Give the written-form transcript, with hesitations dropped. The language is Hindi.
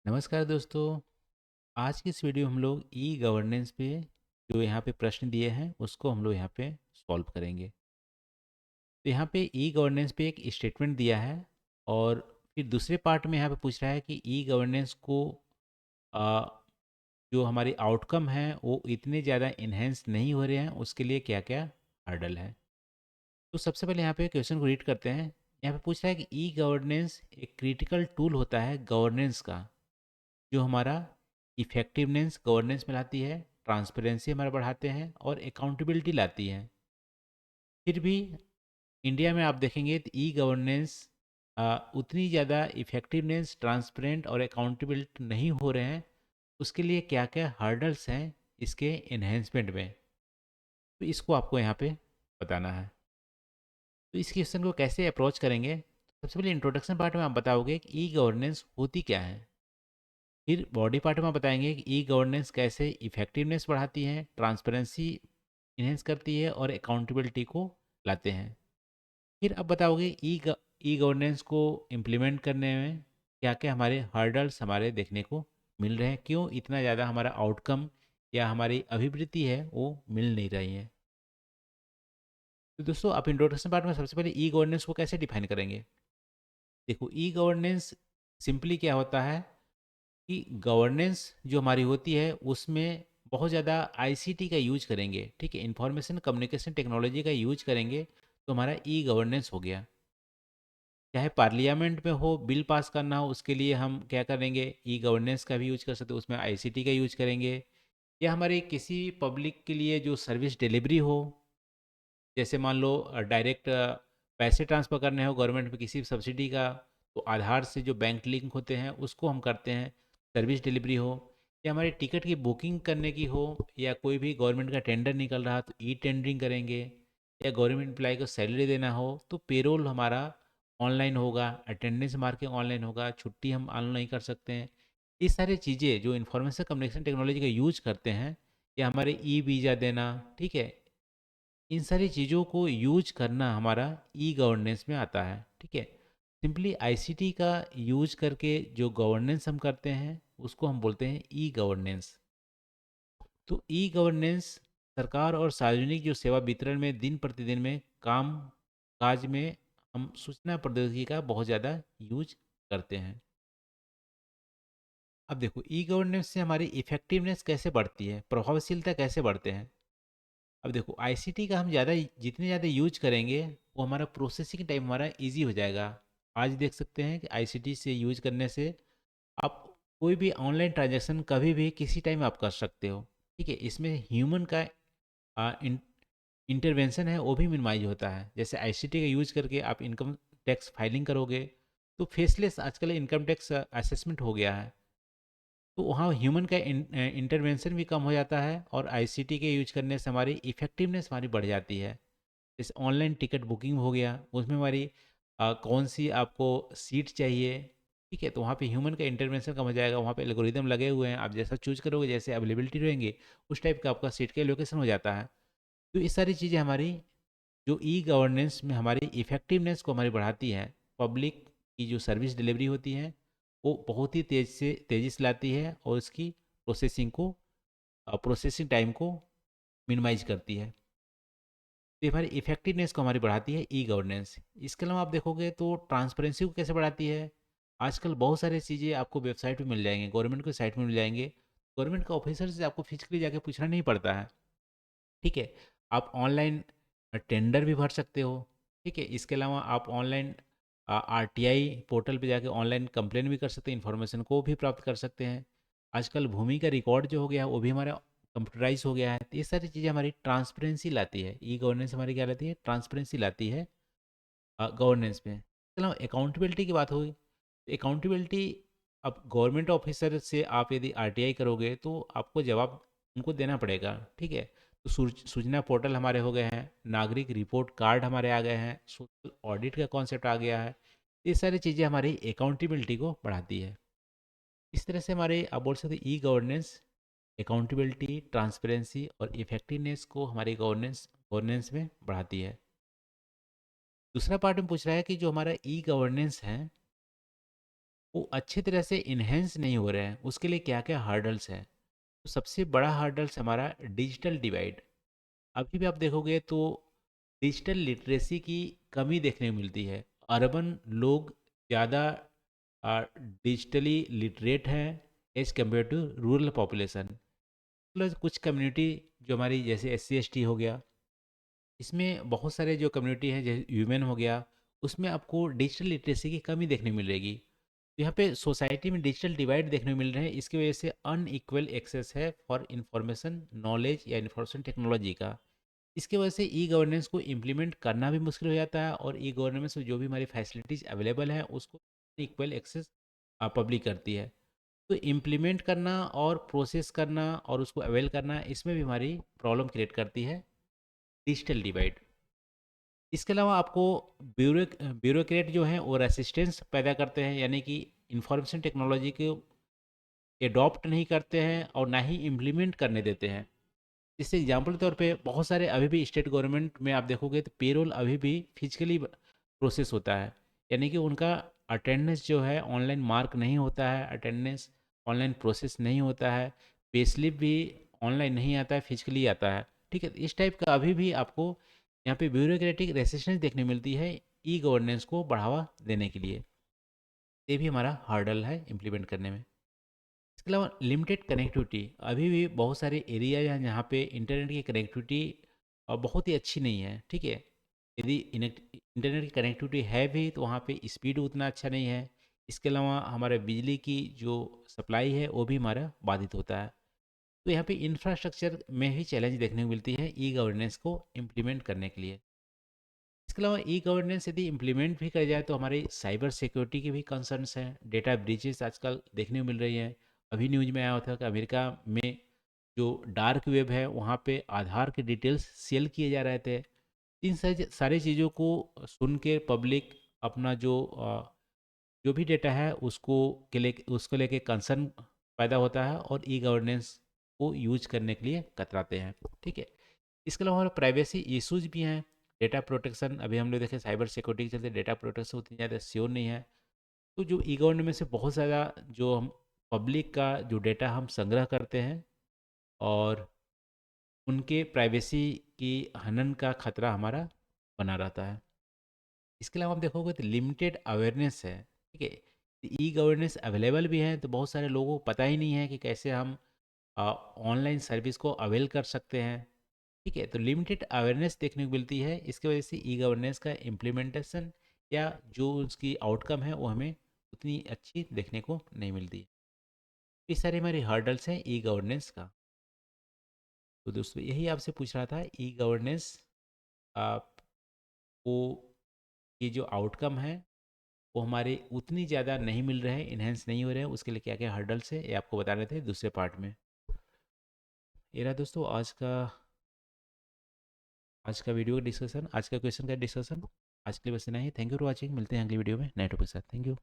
नमस्कार दोस्तों। आज की इस वीडियो में हम लोग ई गवर्नेंस पे जो यहाँ पे प्रश्न दिए हैं उसको हम लोग यहाँ पे सॉल्व करेंगे। तो यहाँ पे ई गवर्नेंस पे एक स्टेटमेंट दिया है और फिर दूसरे पार्ट में यहाँ पे पूछ रहा है कि ई गवर्नेंस को आ, जो हमारे आउटकम हैं वो इतने ज़्यादा इन्हेंस नहीं हो रहे हैं, उसके लिए क्या क्या हर्डल है। तो सबसे पहले यहाँ पे क्वेश्चन को रीड करते हैं। यहाँ पे पूछ रहा है कि ई गवर्नेंस एक क्रिटिकल टूल होता है गवर्नेंस का, जो हमारा इफ़ेक्टिवनेस गवर्नेंस में लाती है, ट्रांसपेरेंसी हमारा बढ़ाते हैं और अकाउंटेबिलिटी लाती है। फिर भी इंडिया में आप देखेंगे तो ई गवर्नेंस उतनी ज़्यादा इफ़ेक्टिवनेस, ट्रांसपेरेंट और अकाउंटेबिलिटी नहीं हो रहे हैं। उसके लिए क्या क्या हर्डल्स हैं इसके इन्हेंसमेंट में, तो इसको आपको यहाँ पे बताना है। तो इस क्वेश्चन को कैसे अप्रोच करेंगे? सबसे पहले इंट्रोडक्शन पार्ट में आप बताओगे कि ई गवर्नेंस होती क्या है। फिर बॉडी पार्ट में बताएंगे कि ई गवर्नेंस कैसे इफेक्टिवनेस बढ़ाती है, ट्रांसपेरेंसी इन्हेंस करती है और अकाउंटेबिलिटी को लाते हैं। फिर अब बताओगे ई गवर्नेंस को इम्प्लीमेंट करने में क्या क्या हमारे हर्डल्स हमारे देखने को मिल रहे हैं, क्यों इतना ज़्यादा हमारा आउटकम या हमारी अभिवृत्ति है वो मिल नहीं रही है। तो दोस्तों आप इंट्रोडक्शन पार्ट में सबसे पहले ई गवर्नेंस को कैसे डिफाइन करेंगे। देखो, ई गवर्नेंस सिंपली क्या होता है कि गवर्नेंस जो हमारी होती है उसमें बहुत ज़्यादा आईसीटी का यूज करेंगे, ठीक है, इंफॉर्मेशन कम्युनिकेशन टेक्नोलॉजी का यूज करेंगे तो हमारा ई गवर्नेंस हो गया। चाहे पार्लियामेंट में हो, बिल पास करना हो, उसके लिए हम क्या करेंगे, ई गवर्नेंस का भी यूज कर सकते हैं, उसमें आईसीटी का यूज करेंगे। या हमारे किसी पब्लिक के लिए जो सर्विस डिलीवरी हो, जैसे मान लो डायरेक्ट पैसे ट्रांसफ़र करने हो गवर्नमेंट में किसी सब्सिडी का, तो आधार से जो बैंक लिंक होते हैं उसको हम करते हैं, सर्विस डिलीवरी हो। या हमारी टिकट की बुकिंग करने की हो, या कोई भी गवर्नमेंट का टेंडर निकल रहा तो ई टेंडरिंग करेंगे। या गवर्नमेंट एम्प्लॉय को सैलरी देना हो तो पेरोल हमारा ऑनलाइन होगा, अटेंडेंस मार्किंग ऑनलाइन होगा, छुट्टी हम ऑनलाइन कर सकते हैं। ये सारी चीज़ें जो इंफॉर्मेशन कम्युनिकेशन टेक्नोलॉजी का यूज करते हैं, या हमारे ई वीज़ा देना, ठीक है, इन सारी चीज़ों को यूज करना हमारा ई गवर्नेंस में आता है। ठीक है, सिंपली आईसीटी का यूज करके जो गवर्नेंस हम करते हैं उसको हम बोलते हैं ई गवर्नेंस। तो ई गवर्नेंस सरकार और सार्वजनिक जो सेवा वितरण में दिन प्रतिदिन में काम काज में हम सूचना प्रौद्योगिकी का बहुत ज़्यादा यूज करते हैं। अब देखो, ई गवर्नेंस से हमारी इफेक्टिवनेस कैसे बढ़ती है, प्रभावशीलता कैसे बढ़ते हैं। अब देखो, आईसीटी का हम ज़्यादा जितने ज़्यादा यूज करेंगे वो हमारा प्रोसेसिंग टाइम हमारा इजी हो जाएगा। आज देख सकते हैं कि आईसीटी से यूज करने से आप कोई भी ऑनलाइन ट्रांजैक्शन कभी भी किसी टाइम आप कर सकते हो। ठीक है, इसमें ह्यूमन का इंटरवेंशन है वो भी मिनिमाइज होता है। जैसे आईसीटी का यूज करके आप इनकम टैक्स फाइलिंग करोगे तो फेसलेस आजकल इनकम टैक्स असेसमेंट हो गया है, तो वहाँ ह्यूमन का इंटरवेंशन भी कम हो जाता है और आईसीटी के यूज करने से हमारी इफ़ेक्टिवनेस हमारी बढ़ जाती है। जैसे ऑनलाइन टिकट बुकिंग हो गया, उसमें हमारी कौन सी आपको सीट चाहिए, ठीक है, तो वहाँ पे ह्यूमन का इंटरवेंशन कम हो जाएगा। वहाँ पे एल्गोरिदम लगे हुए हैं, आप जैसा चूज करोगे, जैसे अवेलेबिलिटी रहेंगे उस टाइप का आपका सीट का लोकेशन हो जाता है। तो ये सारी चीज़ें हमारी जो ई गवर्नेंस में हमारी इफ़ेक्टिवनेस को हमारी बढ़ाती है। पब्लिक की जो सर्विस डिलीवरी होती है वो बहुत ही तेज़ी से लाती है और इसकी प्रोसेसिंग टाइम को मिनिमाइज करती है। तो ये हमारी इफेक्टिवनेस को हमारी बढ़ाती है ई गवर्नेंस। इसके अलावा आप देखोगे तो ट्रांसपेरेंसी को कैसे बढ़ाती है। आजकल बहुत सारी चीज़ें आपको वेबसाइट पे मिल जाएंगे, गवर्नमेंट की साइट में मिल जाएंगे। गवर्नमेंट का ऑफिसर से आपको फिजिकली जाके पूछना नहीं पड़ता है। ठीक है, आप ऑनलाइन टेंडर भी भर सकते हो। ठीक है, इसके अलावा आप ऑनलाइन आरटीआई पोर्टल पे जाके ऑनलाइन कंप्लेन भी कर सकते हैं, इन्फॉर्मेशन को भी प्राप्त कर सकते हैं। आजकल भूमि का रिकॉर्ड जो हो गया है वो भी हमारा कंप्यूटराइज हो गया है। तो ये सारी चीज़ें हमारी ट्रांसपेरेंसी लाती है। ई गवर्नेंस हमारी क्या लाती है, ट्रांसपेरेंसी लाती है गवर्नेंस में। चलो अकाउंटेबिलिटी की बात होगी, अकाउंटेबिलिटी, अब गवर्नमेंट ऑफिसर से आप यदि आरटीआई करोगे तो आपको जवाब उनको देना पड़ेगा। ठीक है, तो सूचना पोर्टल हमारे हो गए हैं, नागरिक रिपोर्ट कार्ड हमारे आ गए हैं, सोशल ऑडिट का कॉन्सेप्ट आ गया है। ये सारी चीज़ें हमारी अकाउंटेबिलिटी को बढ़ाती है। इस तरह से हमारे आप बोल सकते ई गवर्नेंस अकाउंटेबिलिटी, ट्रांसपेरेंसी और इफेक्टिवनेस को हमारी गवर्नेंस गवर्नेंस में बढ़ाती है। दूसरा पार्ट में पूछ रहा है कि जो हमारा ई गवर्नेंस है वो अच्छी तरह से इन्हेंस नहीं हो रहे हैं, उसके लिए क्या क्या हार्डल्स हैं? तो सबसे बड़ा हार्डल्स हमारा डिजिटल डिवाइड। अभी भी आप देखोगे तो डिजिटल लिटरेसी की कमी देखने को मिलती है। अर्बन लोग ज़्यादा डिजिटली लिटरेट हैं as compare to rural population. Plus कुछ कम्युनिटी जो हमारी जैसे SC ST हो गया, इसमें बहुत सारे जो कम्युनिटी हैं जैसे ह्यूमन हो गया, उसमें आपको डिजिटल लिटरेसी की कमी देखने को मिलेगी। तो यहाँ पे सोसाइटी में डिजिटल डिवाइड देखने को मिल रहे हैं, इसकी वजह से अनइक्वल एक्सेस है फॉर इंफॉर्मेशन नॉलेज या इन्फॉर्मेशन टेक्नोलॉजी का। इसकी वजह से ई गवर्नेंस को इम्प्लीमेंट करना भी मुश्किल हो जाता है, और ई गवर्नेंस में जो भी हमारी फैसिलिटीज़ अवेलेबल हैं उसको इक्वल एक्सेस पब्लिक करती है। तो इम्प्लीमेंट करना और प्रोसेस करना और उसको अवेल करना, इसमें भी हमारी प्रॉब्लम क्रिएट करती है डिजिटल डिवाइड। इसके अलावा आपको ब्यूरोक्रेट जो हैं वो रेसिस्टेंस पैदा करते हैं, यानी कि इंफॉर्मेशन टेक्नोलॉजी को एडॉप्ट नहीं करते हैं और ना ही इम्प्लीमेंट करने देते हैं। इससे एग्जाम्पल के तौर पे बहुत सारे अभी भी स्टेट गवर्नमेंट में आप देखोगे तो पेरोल अभी भी फिजिकली प्रोसेस होता है, यानी कि उनका अटेंडेंस जो है ऑनलाइन मार्क नहीं होता है, अटेंडेंस ऑनलाइन प्रोसेस नहीं होता है, पे स्लिप भी ऑनलाइन नहीं आता है, फिजिकली आता है। ठीक है, इस टाइप का अभी भी आपको यहाँ पे ब्यूरोक्रेटिक रेसिस्टेंस देखने मिलती है ई गवर्नेंस को बढ़ावा देने के लिए। ये भी हमारा हार्डल है इम्प्लीमेंट करने में। इसके अलावा लिमिटेड कनेक्टिविटी, अभी भी बहुत सारे एरिया हैं जहाँ पे इंटरनेट की कनेक्टिविटी बहुत ही अच्छी नहीं है। ठीक है, यदि इंटरनेट की कनेक्टिविटी है भी तो वहाँ पे स्पीड उतना अच्छा नहीं है। इसके अलावा हमारे बिजली की जो सप्लाई है वो भी हमारा बाधित होता है। तो यहाँ पे इंफ्रास्ट्रक्चर में भी चैलेंज देखने को मिलती है ई गवर्नेंस को इम्प्लीमेंट करने के लिए। इसके अलावा ई गवर्नेंस यदि इम्प्लीमेंट भी कर जाए तो हमारी साइबर सिक्योरिटी के भी कंसर्न्स हैं, डेटा ब्रीचेस आजकल देखने को मिल रही हैं। अभी न्यूज में आया था कि अमेरिका में जो डार्क वेब है वहाँ पे आधार के डिटेल्स सेल किए जा रहे थे। इन सारी चीज़ों को सुन के पब्लिक अपना जो भी डेटा है उसको लेके कंसर्न पैदा होता है और ई गवर्नेंस को यूज करने के लिए कतराते हैं। ठीक है, इसके अलावा हमारे प्राइवेसी इश्यूज भी हैं। डेटा प्रोटेक्शन, अभी हम लोग देखें साइबर सिक्योरिटी के चलते डेटा प्रोटेक्शन उतनी ज़्यादा श्योर नहीं है। तो जो ई गवर्नेंस में से बहुत ज़्यादा जो हम पब्लिक का जो डेटा हम संग्रह करते हैं और उनके प्राइवेसी की हनन का खतरा हमारा बना रहता है। इसके अलावा हम देखोगे तो लिमिटेड अवेयरनेस है। ठीक है, ई गवर्नेंस अवेलेबल भी है तो बहुत सारे लोगों को पता ही नहीं है कि कैसे हम ऑनलाइन सर्विस को अवेल कर सकते हैं। ठीक है, तो लिमिटेड अवेयरनेस देखने को मिलती है, इसकी वजह से ई गवर्नेंस का इम्प्लीमेंटेशन या जो उसकी आउटकम है वो हमें उतनी अच्छी देखने को नहीं मिलती। इस सारे हमारे हर्डल्स हैं ई गवर्नेंस का। तो दोस्तों यही आपसे पूछ रहा था, ई गवर्नेंस आपको ये जो आउटकम है वो हमारे उतनी ज़्यादा नहीं मिल रहे हैं, इन्हेंस नहीं हो रहे हैं, उसके लिए क्या क्या हर्डल्स है ये आपको बता रहे थे दूसरे पार्ट में। ये रहा दोस्तों आज का वीडियो का डिस्कशन, आज का क्वेश्चन का डिस्कशन। आज के लिए बस इतना ही। थैंक यू फॉर वॉचिंग, मिलते हैं अगली वीडियो में नए टॉपिक के साथ। Thank you.